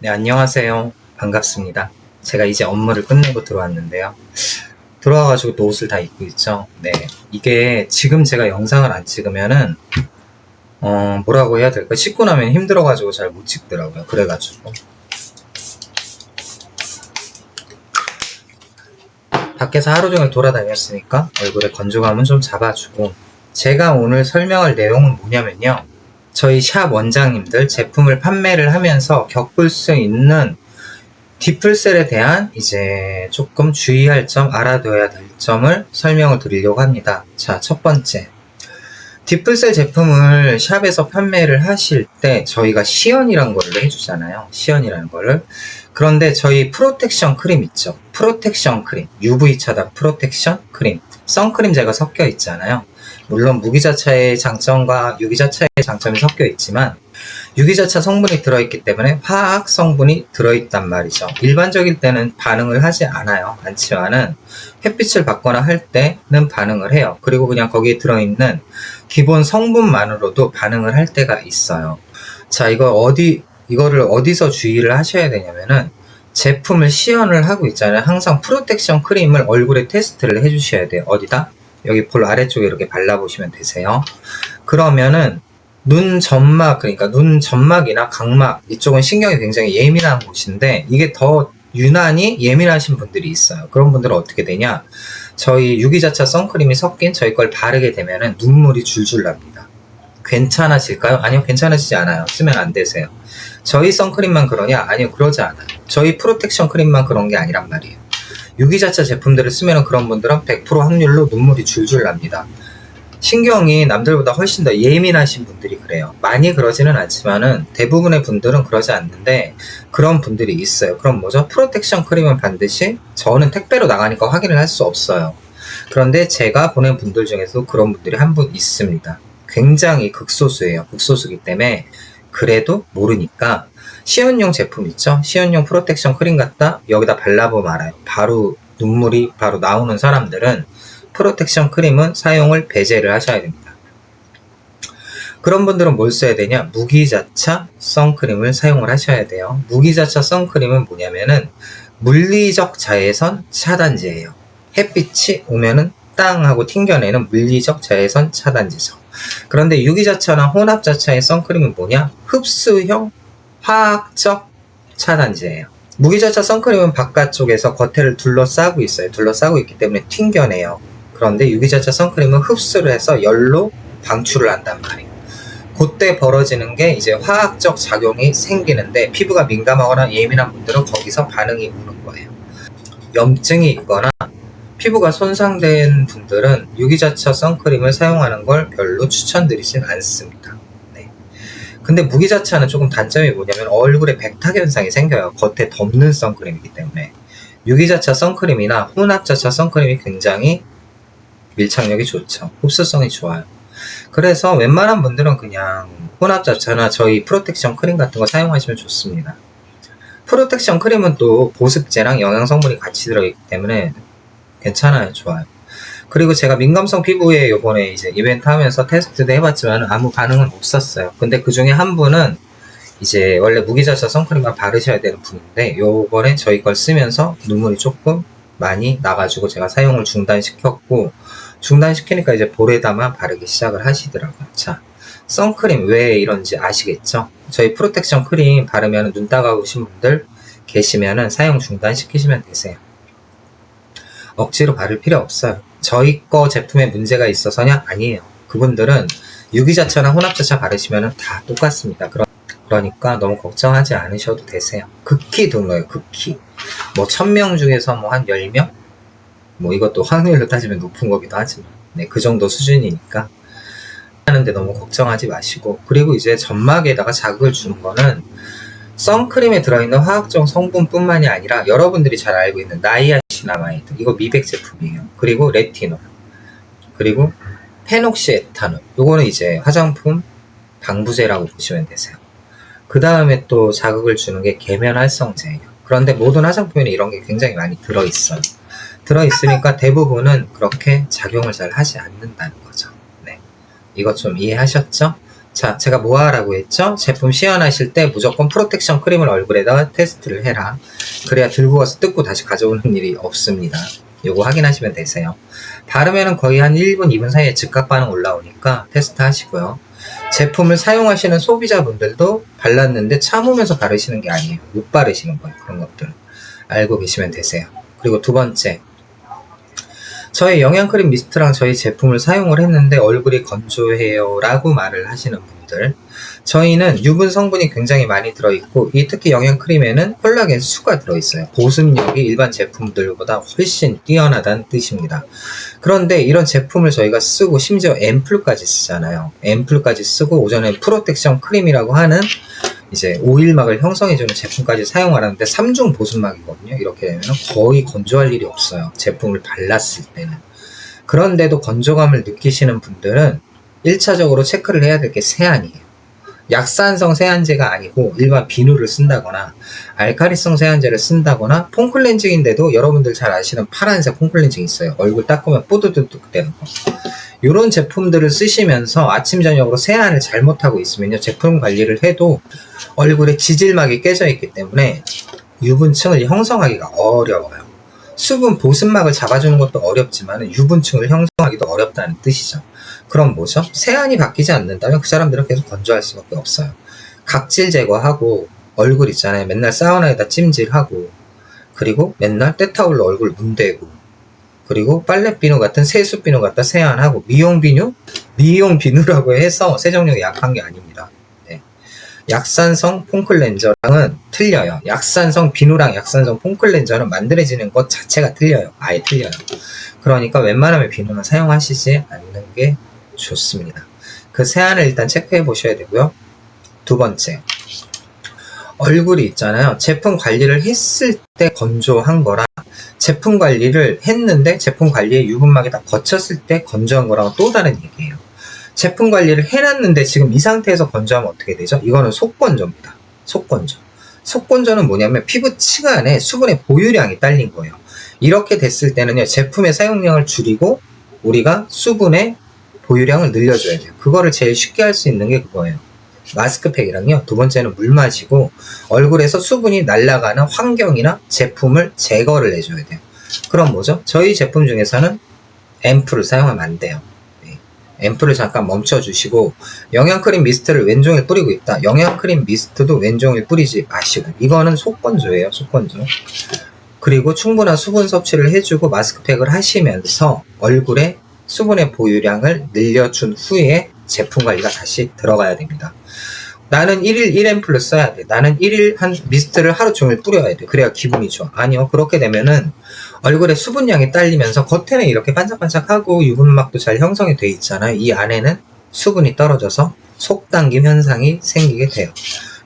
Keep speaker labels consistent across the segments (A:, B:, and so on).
A: 네, 안녕하세요. 반갑습니다. 제가 이제 업무를 끝내고 들어왔는데요. 들어와가지고 또 옷을 다 입고 있죠. 네. 이게 지금 제가 영상을 안 찍으면은, 뭐라고 해야 될까? 씻고 나면 힘들어가지고 잘 못 찍더라고요. 그래가지고. 밖에서 하루 종일 돌아다녔으니까 얼굴에 건조감은 좀 잡아주고, 제가 오늘 설명할 내용은 뭐냐면요. 저희 샵 원장님들 제품을 판매를 하면서 겪을 수 있는 디플셀에 대한 이제 조금 주의할 점, 알아둬야 될 점을 설명을 드리려고 합니다. 자, 첫 번째. 디플셀 제품을 샵에서 판매를 하실 때 저희가 시연이라는 거를 해주잖아요. 시연이라는 거를. 그런데 저희 프로텍션 크림 있죠. 프로텍션 크림. UV 차단 프로텍션 크림. 선크림 제가 섞여 있잖아요. 물론 무기자차의 장점과 유기자차의 장점이 섞여 있지만 유기자차 성분이 들어있기 때문에 화학 성분이 들어있단 말이죠. 일반적일 때는 반응을 하지 않지만은 햇빛을 받거나 할 때는 반응을 해요. 그리고 그냥 거기에 들어있는 기본 성분만으로도 반응을 할 때가 있어요. 자, 이거를 어디서 주의를 하셔야 되냐면은 제품을 시연을 하고 있잖아요. 항상 프로텍션 크림을 얼굴에 테스트를 해주셔야 돼요. 어디다? 여기 볼 아래쪽에 이렇게 발라보시면 되세요. 그러면은 눈 점막, 그러니까 눈 점막이나 각막 이쪽은 신경이 굉장히 예민한 곳인데 이게 더 유난히 예민하신 분들이 있어요. 그런 분들은 어떻게 되냐? 저희 유기자차 선크림이 섞인 저희 걸 바르게 되면은 눈물이 줄줄 납니다. 괜찮아질까요? 아니요, 괜찮아지지 않아요. 쓰면 안 되세요. 저희 선크림만 그러냐? 아니요, 그러지 않아요. 저희 프로텍션 크림만 그런 게 아니란 말이에요. 유기자차 제품들을 쓰면 그런 분들은 100% 확률로 눈물이 줄줄 납니다. 신경이 남들보다 훨씬 더 예민하신 분들이 그래요. 많이 그러지는 않지만은 대부분의 분들은 그러지 않는데 그런 분들이 있어요. 그럼 뭐죠? 프로텍션 크림은 반드시 저는 택배로 나가니까 확인을 할 수 없어요. 그런데 제가 보낸 분들 중에서 그런 분들이 한 분 있습니다. 굉장히 극소수예요. 극소수기 때문에 그래도 모르니까 시연용 제품 있죠? 시연용 프로텍션 크림 갖다 여기다 발라보면 알아요. 바로 눈물이 바로 나오는 사람들은 프로텍션 크림은 사용을 배제를 하셔야 됩니다. 그런 분들은 뭘 써야 되냐? 무기자차 선크림을 사용을 하셔야 돼요. 무기자차 선크림은 뭐냐면은 물리적 자외선 차단제예요. 햇빛이 오면은 땅 하고 튕겨내는 물리적 자외선 차단제죠. 그런데 유기자차나 혼합자차의 선크림은 뭐냐? 흡수형 화학적 차단제예요. 무기자차 선크림은 바깥쪽에서 겉에를 둘러싸고 있어요. 둘러싸고 있기 때문에 튕겨내요. 그런데 유기자차 선크림은 흡수를 해서 열로 방출을 한단 말이에요. 그때 벌어지는 게 이제 화학적 작용이 생기는데 피부가 민감하거나 예민한 분들은 거기서 반응이 오는 거예요. 염증이 있거나 피부가 손상된 분들은 유기자차 선크림을 사용하는 걸 별로 추천드리진 않습니다. 네. 근데 무기자차는 조금 단점이 뭐냐면 얼굴에 백탁 현상이 생겨요. 겉에 덮는 선크림이기 때문에. 유기자차 선크림이나 혼합자차 선크림이 굉장히 밀착력이 좋죠. 흡수성이 좋아요. 그래서 웬만한 분들은 그냥 혼합자차나 저희 프로텍션 크림 같은 거 사용하시면 좋습니다. 프로텍션 크림은 또 보습제랑 영양성분이 같이 들어있기 때문에 괜찮아요. 좋아요. 그리고 제가 민감성 피부에 요번에 이제 이벤트 하면서 테스트도 해봤지만 아무 반응은 없었어요. 근데 그 중에 한 분은 이제 원래 무기자차 선크림만 바르셔야 되는 분인데 요번에 저희 걸 쓰면서 눈물이 조금 많이 나가지고 제가 사용을 중단시켰고 중단시키니까 이제 볼에다만 바르기 시작을 하시더라고요. 자, 선크림 왜 이런지 아시겠죠? 저희 프로텍션 크림 바르면 눈 따가우신 분들 계시면은 사용 중단시키시면 되세요. 억지로 바를 필요 없어요. 저희 거 제품에 문제가 있어서냐? 아니에요. 그분들은 유기자차나 혼합자차 바르시면 다 똑같습니다. 그러니까 너무 걱정하지 않으셔도 되세요. 극히 드물어요. 극히. 뭐 1000명 중에서 뭐 한 10명? 뭐 이것도 확률로 따지면 높은 거기도 하지만 네, 그 정도 수준이니까 하는데 너무 걱정하지 마시고 그리고 이제 점막에다가 자극을 주는 거는 선크림에 들어있는 화학적 성분뿐만이 아니라 여러분들이 잘 알고 있는 나이아시나마이드 이거 미백 제품이에요. 그리고 레티놀 그리고 페녹시에탄올 요거는 이제 화장품 방부제라고 보시면 되세요. 그 다음에 또 자극을 주는 게 계면활성제예요. 그런데 모든 화장품에는 이런 게 굉장히 많이 들어있어요. 들어있으니까 대부분은 그렇게 작용을 잘 하지 않는다는 거죠. 네. 이거 좀 이해하셨죠? 자, 제가 뭐 하라고 했죠? 제품 시연하실 때 무조건 프로텍션 크림을 얼굴에다가 테스트를 해라. 그래야 들고 가서 뜯고 다시 가져오는 일이 없습니다. 요거 확인하시면 되세요. 바르면은 거의 한 1분, 2분 사이에 즉각 반응 올라오니까 테스트 하시고요. 제품을 사용하시는 소비자분들도 발랐는데 참으면서 바르시는 게 아니에요. 못 바르시는 거예요. 그런 것들 알고 계시면 되세요. 그리고 두 번째, 저희 영양크림 미스트랑 저희 제품을 사용을 했는데 얼굴이 건조해요 라고 말을 하시는 분들, 저희는 유분 성분이 굉장히 많이 들어있고 이 특히 영양크림에는 콜라겐 수가 들어있어요. 보습력이 일반 제품들보다 훨씬 뛰어나다는 뜻입니다. 그런데 이런 제품을 저희가 쓰고 심지어 앰플까지 쓰잖아요. 앰플까지 쓰고 오전에 프로텍션 크림이라고 하는 이제 오일막을 형성해주는 제품까지 사용하라는데 3중 보습막이거든요. 이렇게 되면 거의 건조할 일이 없어요. 제품을 발랐을 때는. 그런데도 건조감을 느끼시는 분들은 1차적으로 체크를 해야 될 게 세안이에요. 약산성 세안제가 아니고 일반 비누를 쓴다거나 알카리성 세안제를 쓴다거나 폼클렌징인데도 여러분들 잘 아시는 파란색 폼클렌징 있어요. 얼굴 닦으면 뽀드득득 되는 거. 이런 제품들을 쓰시면서 아침 저녁으로 세안을 잘못하고 있으면요, 제품 관리를 해도 얼굴에 지질막이 깨져 있기 때문에 유분층을 형성하기가 어려워요. 수분 보습막을 잡아주는 것도 어렵지만 유분층을 형성하기도 어렵다는 뜻이죠. 그럼 뭐죠? 세안이 바뀌지 않는다면 그 사람들은 계속 건조할 수밖에 없어요. 각질 제거하고, 얼굴 있잖아요, 맨날 사우나에다 찜질하고, 그리고 맨날 때타올로 얼굴 문대고, 그리고 빨래비누 같은 세수비누 갖다 세안하고, 미용비누? 미용비누라고 해서 세정력이 약한 게 아닙니다. 네. 약산성 폼클렌저랑은 틀려요. 약산성 비누랑 약산성 폼클렌저는 만들어지는 것 자체가 틀려요. 아예 틀려요. 그러니까 웬만하면 비누는 사용하시지 않는 게 좋습니다. 그 세안을 일단 체크해 보셔야 되고요. 두 번째, 얼굴이 있잖아요. 제품 관리를 했을 때 건조한 거랑 제품 관리를 했는데 제품 관리에 유분막이 다 거쳤을 때 건조한 거랑 또 다른 얘기예요. 제품 관리를 해놨는데 지금 이 상태에서 건조하면 어떻게 되죠? 이거는 속건조입니다. 속건조. 속건조는 뭐냐면 피부층 안에 수분의 보유량이 딸린 거예요. 이렇게 됐을 때는요, 제품의 사용량을 줄이고 우리가 수분의 보유량을 늘려줘야 돼요. 그거를 제일 쉽게 할 수 있는 게 그거예요. 마스크팩이랑요. 두 번째는 물 마시고 얼굴에서 수분이 날아가는 환경이나 제품을 제거를 해줘야 돼요. 그럼 뭐죠? 저희 제품 중에서는 앰플을 사용하면 안 돼요. 네. 앰플을 잠깐 멈춰주시고, 영양크림 미스트를 왼종일 뿌리고 있다. 영양크림 미스트도 왼종일 뿌리지 마시고, 이거는 속건조예요. 속건조. 그리고 충분한 수분 섭취를 해주고 마스크팩을 하시면서 얼굴에 수분의 보유량을 늘려준 후에 제품 관리가 다시 들어가야 됩니다. 나는 1일 1앰플을 써야 돼. 나는 1일 한 미스트를 하루 종일 뿌려야 돼. 그래야 기분이 좋아. 아니요. 그렇게 되면은 얼굴에 수분량이 딸리면서 겉에는 이렇게 반짝반짝하고 유분막도 잘 형성이 돼 있잖아요. 이 안에는 수분이 떨어져서 속당김 현상이 생기게 돼요.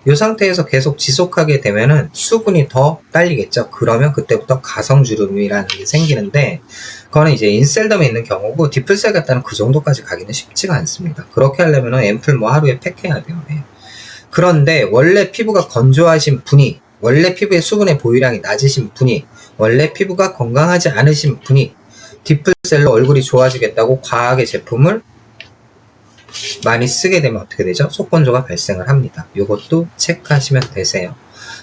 A: 이 상태에서 계속 지속하게 되면은 수분이 더 딸리겠죠. 그러면 그때부터 가성주름이라는 게 생기는데, 그거는 이제 인셀덤에 있는 경우고 디플셀 같다는 그 정도까지 가기는 쉽지가 않습니다. 그렇게 하려면은 앰플 뭐 하루에 팩해야 돼요. 네. 그런데 원래 피부가 건조하신 분이, 원래 피부의 수분의 보유량이 낮으신 분이, 원래 피부가 건강하지 않으신 분이 디플셀로 얼굴이 좋아지겠다고 과하게 제품을 많이 쓰게 되면 어떻게 되죠? 속건조가 발생을 합니다. 이것도 체크하시면 되세요.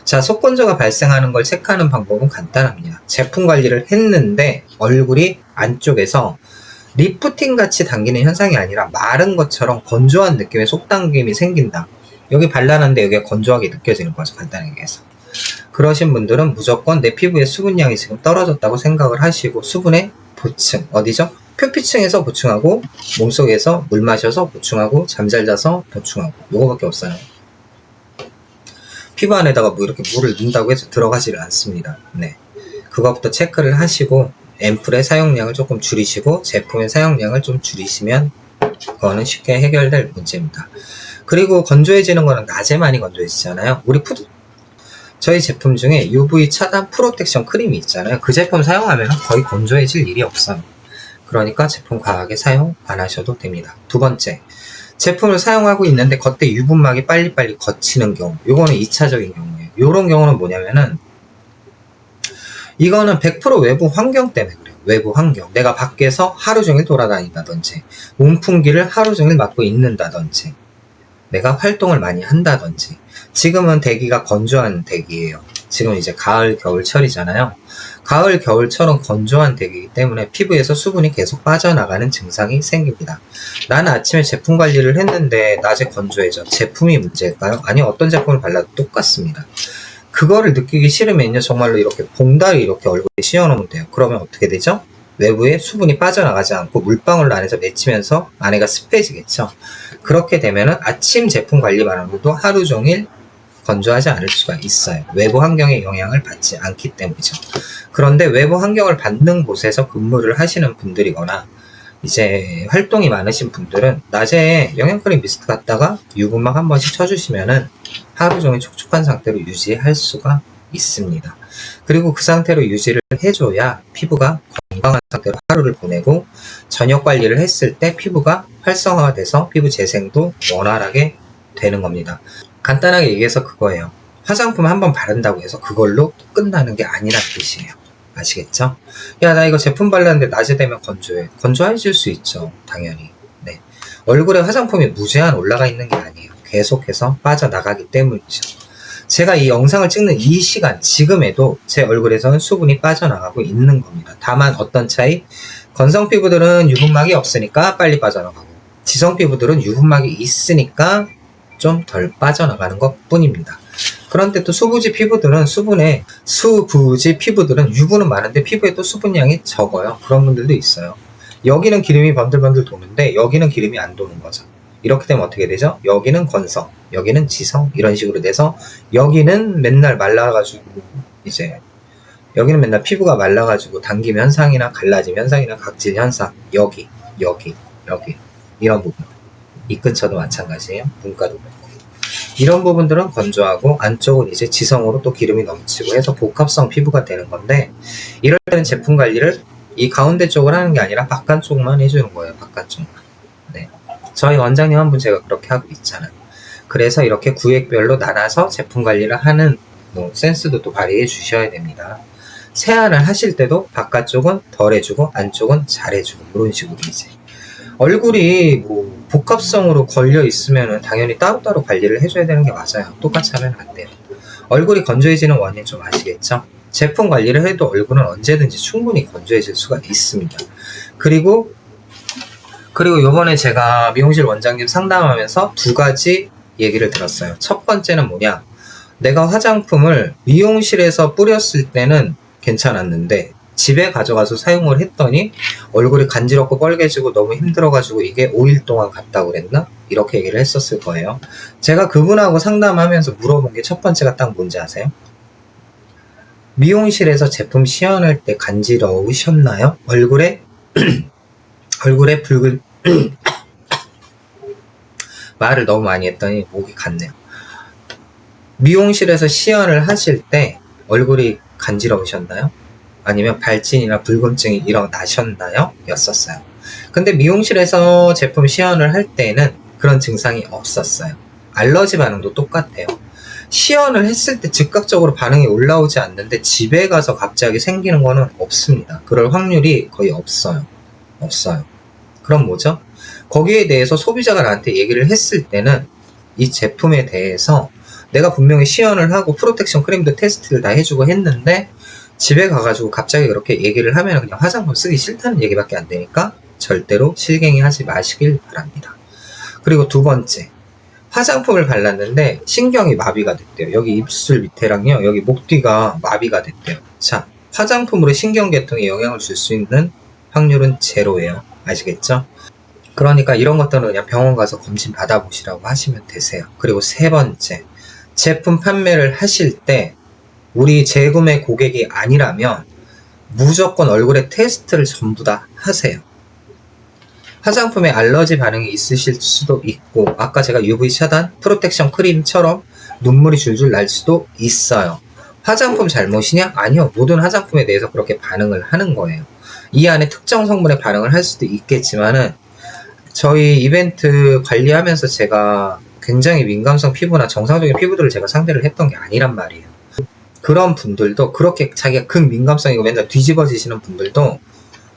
A: 자, 속건조가 발생하는 걸 체크하는 방법은 간단합니다. 제품 관리를 했는데 얼굴이 안쪽에서 리프팅 같이 당기는 현상이 아니라 마른 것처럼 건조한 느낌의 속당김이 생긴다. 여기 발라놨는데 여기가 건조하게 느껴지는 거죠. 간단하게 해서. 그러신 분들은 무조건 내 피부의 수분량이 지금 떨어졌다고 생각을 하시고 수분의 보충, 어디죠? 표피층에서 보충하고 몸속에서 물 마셔서 보충하고 잠 잘 자서 보충하고, 요거밖에 없어요. 피부 안에다가 뭐 이렇게 물을 넣는다고 해서 들어가지를 않습니다. 네, 그것부터 체크를 하시고 앰플의 사용량을 조금 줄이시고 제품의 사용량을 좀 줄이시면 그거는 쉽게 해결될 문제입니다. 그리고 건조해지는 거는 낮에 많이 건조해지잖아요. 저희 제품 중에 UV 차단 프로텍션 크림이 있잖아요. 그 제품 사용하면 거의 건조해질 일이 없어요. 그러니까 제품 과하게 사용 안 하셔도 됩니다. 두 번째, 제품을 사용하고 있는데 겉에 유분막이 빨리빨리 거치는 경우, 요거는 2차적인 경우예요. 요런 경우는 뭐냐면은 이거는 100% 외부 환경 때문에 그래요. 외부 환경. 내가 밖에서 하루 종일 돌아다닌다든지 문풍기를 하루 종일 맡고 있는다든지, 내가 활동을 많이 한다든지, 지금은 대기가 건조한 대기예요. 지금 이제 가을, 겨울철이잖아요. 가을, 겨울처럼 건조한 대기이기 때문에 피부에서 수분이 계속 빠져나가는 증상이 생깁니다. 나는 아침에 제품 관리를 했는데 낮에 건조해져. 제품이 문제일까요? 아니, 어떤 제품을 발라도 똑같습니다. 그거를 느끼기 싫으면요, 정말로 이렇게 봉다리 이렇게 얼굴에 씌워놓으면 돼요. 그러면 어떻게 되죠? 외부에 수분이 빠져나가지 않고 물방울 안에서 맺히면서 안에가 습해지겠죠. 그렇게 되면은 아침 제품 관리만으로도 하루 종일 건조하지 않을 수가 있어요. 외부 환경의 영향을 받지 않기 때문이죠. 그런데 외부 환경을 받는 곳에서 근무를 하시는 분들이거나 이제 활동이 많으신 분들은 낮에 영양크림 미스트 갖다가 유분막 한 번씩 쳐주시면은 하루 종일 촉촉한 상태로 유지할 수가 있습니다. 그리고 그 상태로 유지를 해줘야 피부가 건강한 상태로 하루를 보내고 저녁 관리를 했을 때 피부가 활성화가 돼서 피부 재생도 원활하게 되는 겁니다. 간단하게 얘기해서 그거예요. 화장품 한번 바른다고 해서 그걸로 끝나는 게 아니란 뜻이에요. 아시겠죠? 야, 나 이거 제품 발랐는데 낮에 되면 건조해. 건조해질 수 있죠. 당연히. 네. 얼굴에 화장품이 무제한 올라가 있는 게 아니에요. 계속해서 빠져나가기 때문이죠. 제가 이 영상을 찍는 이 시간, 지금에도 제 얼굴에서는 수분이 빠져나가고 있는 겁니다. 다만 어떤 차이? 건성 피부들은 유분막이 없으니까 빨리 빠져나가고, 지성 피부들은 유분막이 있으니까 좀 덜 빠져나가는 것 뿐입니다. 그런데 또 수부지 피부들은 유분은 많은데 피부에 또 수분량이 적어요. 그런 분들도 있어요. 여기는 기름이 번들번들 도는데 여기는 기름이 안 도는 거죠. 이렇게 되면 어떻게 되죠? 여기는 건성, 여기는 지성, 이런 식으로 돼서 여기는 맨날 말라가지고 여기는 맨날 피부가 말라가지고 당김 현상이나 갈라짐 현상이나 각질 현상, 여기 이런 부분. 이 근처도 마찬가지예요. 눈가도 그렇고. 이런 부분들은 건조하고 안쪽은 이제 지성으로 또 기름이 넘치고 해서 복합성 피부가 되는 건데, 이럴 때는 제품 관리를 이 가운데 쪽을 하는 게 아니라 바깥쪽만 해주는 거예요. 바깥쪽만. 네. 저희 원장님 한 분 제가 그렇게 하고 있잖아요. 그래서 이렇게 구획별로 나눠서 제품 관리를 하는 센스도 또 발휘해 주셔야 됩니다. 세안을 하실 때도 바깥쪽은 덜 해주고 안쪽은 잘 해주고, 이런 식으로 이제 얼굴이 복합성으로 걸려 있으면 당연히 따로따로 관리를 해줘야 되는 게 맞아요. 똑같이 하면 안 돼요. 얼굴이 건조해지는 원인 좀 아시겠죠? 제품 관리를 해도 얼굴은 언제든지 충분히 건조해질 수가 있습니다. 그리고 요번에 제가 미용실 원장님 상담하면서 두 가지 얘기를 들었어요. 첫 번째는 뭐냐? 내가 화장품을 미용실에서 뿌렸을 때는 괜찮았는데 집에 가져가서 사용을 했더니 얼굴이 간지럽고 빨개지고 너무 힘들어가지고 이게 5일 동안 갔다고 그랬나? 이렇게 얘기를 했었을 거예요. 제가 그분하고 상담하면서 물어본 게 첫 번째가 딱 뭔지 아세요? 미용실에서 제품 시연할 때 간지러우셨나요? 얼굴에 붉은 말을 너무 많이 했더니 목이 갔네요. 미용실에서 시연을 하실 때 얼굴이 간지러우셨나요? 아니면 발진이나 붉음증이 일어나셨나요? 였었어요. 근데 미용실에서 제품 시연을 할 때는 그런 증상이 없었어요. 알러지 반응도 똑같아요. 시연을 했을 때 즉각적으로 반응이 올라오지 않는데 집에 가서 갑자기 생기는 거는 없습니다. 그럴 확률이 거의 없어요. 그럼 뭐죠? 거기에 대해서 소비자가 나한테 얘기를 했을 때는 이 제품에 대해서 내가 분명히 시연을 하고 프로텍션 크림도 테스트를 다 해주고 했는데 집에 가가지고 갑자기 그렇게 얘기를 하면 그냥 화장품 쓰기 싫다는 얘기밖에 안 되니까 절대로 실갱이 하지 마시길 바랍니다. 그리고 두 번째, 화장품을 발랐는데 신경이 마비가 됐대요. 여기 입술 밑에랑요, 여기 목 뒤가 마비가 됐대요. 자, 화장품으로 신경계통에 영향을 줄 수 있는 확률은 제로예요. 아시겠죠? 그러니까 이런 것들은 그냥 병원 가서 검진 받아보시라고 하시면 되세요. 그리고 세 번째, 제품 판매를 하실 때 우리 재구매 고객이 아니라면 무조건 얼굴에 테스트를 전부 다 하세요. 화장품에 알러지 반응이 있으실 수도 있고, 아까 제가 UV 차단, 프로텍션 크림처럼 눈물이 줄줄 날 수도 있어요. 화장품 잘못이냐? 아니요. 모든 화장품에 대해서 그렇게 반응을 하는 거예요. 이 안에 특정 성분에 반응을 할 수도 있겠지만은, 저희 이벤트 관리하면서 제가 굉장히 민감성 피부나 정상적인 피부들을 제가 상대를 했던 게 아니란 말이에요. 그런 분들도, 그렇게 자기가 극민감성이고 맨날 뒤집어지시는 분들도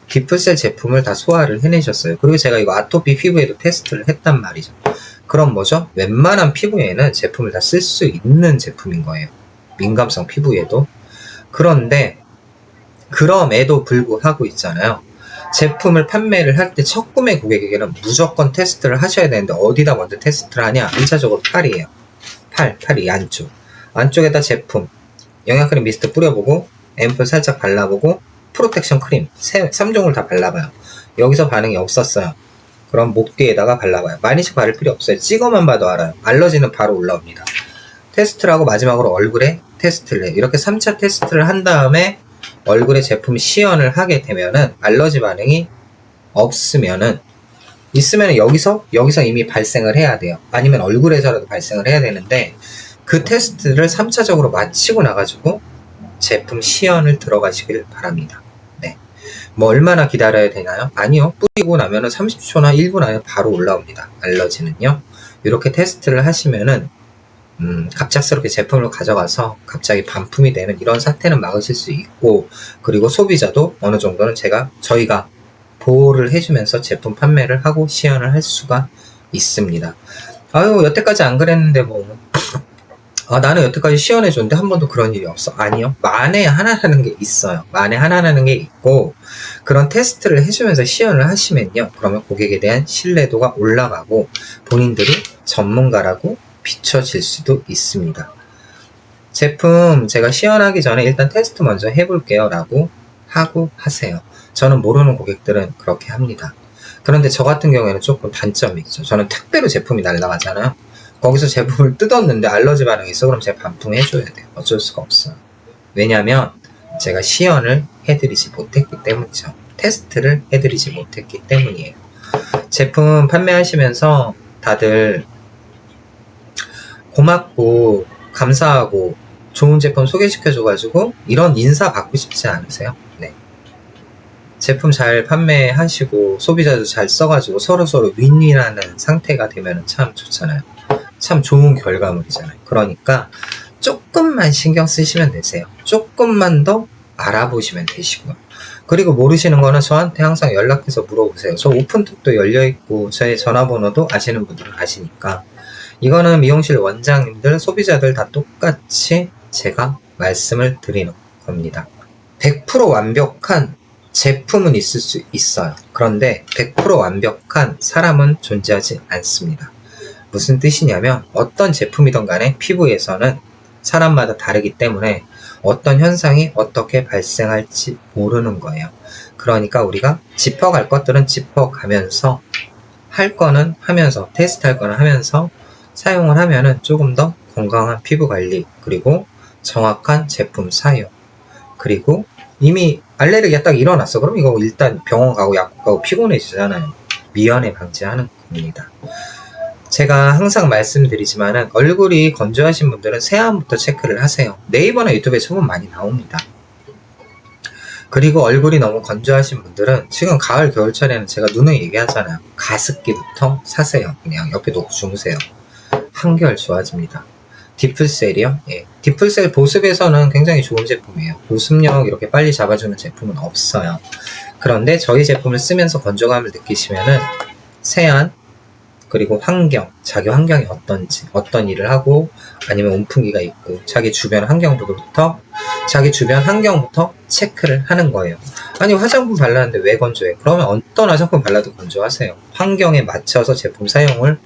A: 디프셀 제품을 다 소화를 해내셨어요. 그리고 제가 이거 아토피 피부에도 테스트를 했단 말이죠. 그럼 뭐죠? 웬만한 피부에는 제품을 다 쓸 수 있는 제품인 거예요. 민감성 피부에도. 그런데 그럼에도 불구하고 있잖아요. 제품을 판매를 할 때 첫 구매 고객에게는 무조건 테스트를 하셔야 되는데 어디다 먼저 테스트를 하냐? 1차적으로 팔이에요. 팔이 안쪽. 안쪽에다 제품, 영양크림 미스트 뿌려보고 앰플 살짝 발라보고 프로텍션 크림 3종을 다 발라봐요. 여기서 반응이 없었어요. 그럼 목 뒤에다가 발라봐요. 많이씩 바를 필요 없어요. 찍어만 봐도 알아요. 알러지는 바로 올라옵니다. 테스트를 하고 마지막으로 얼굴에 테스트를 해요. 이렇게 3차 테스트를 한 다음에 얼굴에 제품 시연을 하게 되면은 알러지 반응이 없으면은 있으면 여기서 이미 발생을 해야 돼요. 아니면 얼굴에서라도 발생을 해야 되는데 그 테스트를 3차적으로 마치고 나가지고 제품 시연을 들어가시길 바랍니다. 네. 뭐 얼마나 기다려야 되나요? 아니요. 뿌리고 나면은 30초나 1분 안에 바로 올라옵니다. 알러지는요. 이렇게 테스트를 하시면은 갑작스럽게 제품을 가져가서 갑자기 반품이 되는 이런 사태는 막으실 수 있고, 그리고 소비자도 어느 정도는 저희가 보호를 해주면서 제품 판매를 하고 시연을 할 수가 있습니다. 아유, 여태까지 안 그랬는데 나는 여태까지 시연해줬는데 한 번도 그런 일이 없어. 아니요. 만에 하나라는 게 있어요. 만에 하나라는 게 있고, 그런 테스트를 해주면서 시연을 하시면요. 그러면 고객에 대한 신뢰도가 올라가고 본인들이 전문가라고 비춰질 수도 있습니다. 제품 제가 시연하기 전에 일단 테스트 먼저 해볼게요 라고 하고 하세요. 저는 모르는 고객들은 그렇게 합니다. 그런데 저 같은 경우에는 조금 단점이 있죠. 저는 택배로 제품이 날아가잖아요. 거기서 제품을 뜯었는데 알러지 반응이 있어. 그럼 제가 반품해줘야 돼요. 어쩔 수가 없어요. 왜냐면 제가 시연을 해드리지 못했기 때문이죠. 테스트를 해드리지 못했기 때문이에요. 제품 판매하시면서 다들 고맙고 감사하고 좋은 제품 소개시켜줘가지고 이런 인사 받고 싶지 않으세요? 네. 제품 잘 판매하시고 소비자도 잘 써가지고 서로서로 윈윈하는 상태가 되면 참 좋잖아요. 참 좋은 결과물이잖아요. 그러니까 조금만 신경 쓰시면 되세요. 조금만 더 알아보시면 되시고요. 그리고 모르시는 거는 저한테 항상 연락해서 물어보세요. 저 오픈톡도 열려있고 저의 전화번호도 아시는 분들은 아시니까. 이거는 미용실 원장님들, 소비자들 다 똑같이 제가 말씀을 드리는 겁니다. 100% 완벽한 제품은 있을 수 있어요. 그런데 100% 완벽한 사람은 존재하지 않습니다. 무슨 뜻이냐면 어떤 제품이든 간에 피부에서는 사람마다 다르기 때문에 어떤 현상이 어떻게 발생할지 모르는 거예요. 그러니까 우리가 짚어갈 것들은 짚어가면서 할 거는 하면서 테스트할 거는 하면서 사용을 하면은 조금 더 건강한 피부 관리, 그리고 정확한 제품 사용, 그리고 이미 알레르기가 딱 일어났어. 그럼 이거 일단 병원 가고 약국 가고 피곤해지잖아요. 미연에 방지하는 겁니다. 제가 항상 말씀드리지만은 얼굴이 건조하신 분들은 세안부터 체크를 하세요. 네이버나 유튜브에 소문 많이 나옵니다. 그리고 얼굴이 너무 건조하신 분들은 지금 가을 겨울철에는 제가 누누이 얘기하잖아요. 가습기부터 사세요. 그냥 옆에 놓고 주무세요. 한결 좋아집니다. 디플셀이요? 예. 디플셀 보습에서는 굉장히 좋은 제품이에요. 보습력 이렇게 빨리 잡아주는 제품은 없어요. 그런데 저희 제품을 쓰면서 건조감을 느끼시면은 세안, 그리고 환경, 자기 환경이 어떤지, 어떤 일을 하고 아니면 온풍기가 있고 자기 주변 환경부터 체크를 하는 거예요. 아니 화장품 발랐는데 왜 건조해? 그러면 어떤 화장품 발라도 건조하세요. 환경에 맞춰서 제품 사용을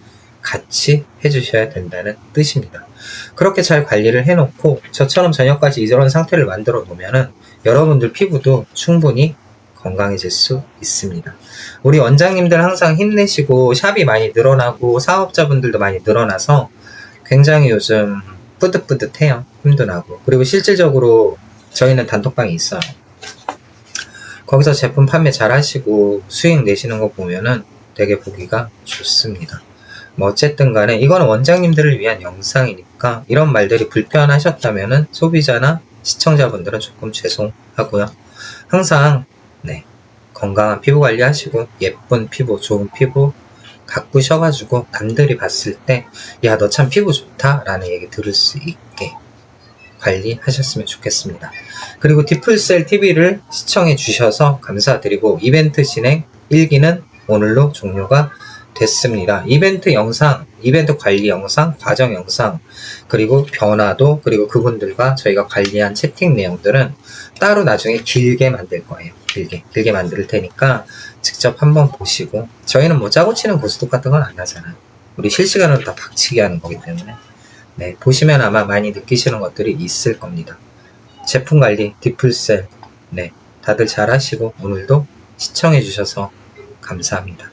A: 같이 해주셔야 된다는 뜻입니다. 그렇게 잘 관리를 해놓고 저처럼 저녁까지 이런 상태를 만들어 놓으면은 여러분들 피부도 충분히 건강해질 수 있습니다. 우리 원장님들 항상 힘내시고 샵이 많이 늘어나고 사업자분들도 많이 늘어나서 굉장히 요즘 뿌듯뿌듯해요. 힘도 나고. 그리고 실질적으로 저희는 단톡방이 있어요. 거기서 제품 판매 잘 하시고 수익 내시는 거 보면은 되게 보기가 좋습니다. 뭐 어쨌든 간에 이거는 원장님들을 위한 영상이니까 이런 말들이 불편하셨다면은 소비자나 시청자분들은 조금 죄송하고요. 항상 건강한 피부 관리 하시고 예쁜 피부, 좋은 피부 가꾸셔가지고 남들이 봤을 때 야, 너 참 피부 좋다 라는 얘기 들을 수 있게 관리하셨으면 좋겠습니다. 그리고 디플셀 TV를 시청해 주셔서 감사드리고 이벤트 진행 1기는 오늘로 종료가 됐습니다. 이벤트 영상, 이벤트 관리 영상, 과정 영상, 그리고 변화도, 그리고 그분들과 저희가 관리한 채팅 내용들은 따로 나중에 길게 만들 거예요. 길게 만들 테니까 직접 한번 보시고, 저희는 뭐 짜고 치는 고스톱 같은 건 안 하잖아요. 우리 실시간으로 다 박치기 하는 거기 때문에. 네, 보시면 아마 많이 느끼시는 것들이 있을 겁니다. 제품 관리, 디플셀, 네, 다들 잘 하시고 오늘도 시청해 주셔서 감사합니다.